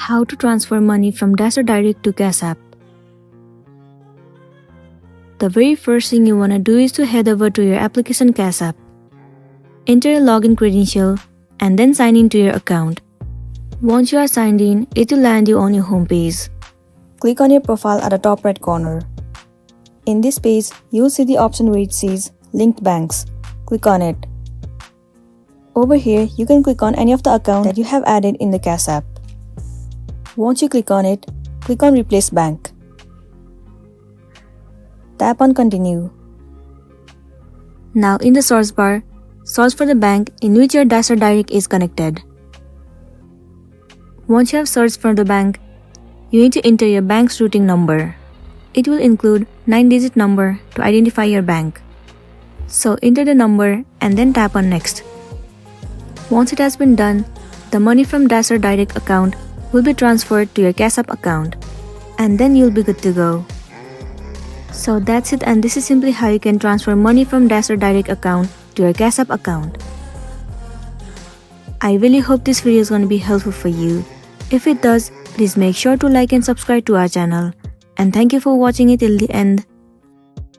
How to transfer money from Dasher Direct to CashApp. The very first thing you want to do is to head over to your application CashApp. Enter your login credential and then sign in to your account. Once you are signed in, it will land you on your home page. Click on your profile at the top right corner. In this page, you will see the option where it says Linked Banks. Click on it. Over here, you can click on any of the accounts that you have added in the CashApp. Once you click on it, click on Replace Bank. Tap on Continue. Now in the search bar, search for the bank in which your Dasher Direct is connected. Once you have searched for the bank, you need to enter your bank's routing number. It will include 9-digit number to identify your bank. So enter the number and then tap on Next. Once it has been done, the money from Dasher Direct account will be transferred to your CashApp account, and then you'll be good to go. So that's it, and this is simply how you can transfer money from Dasher Direct account to your CashApp account. I really hope this video is going to be helpful for you. If it does, please make sure to like and subscribe to our channel. And thank you for watching it till the end.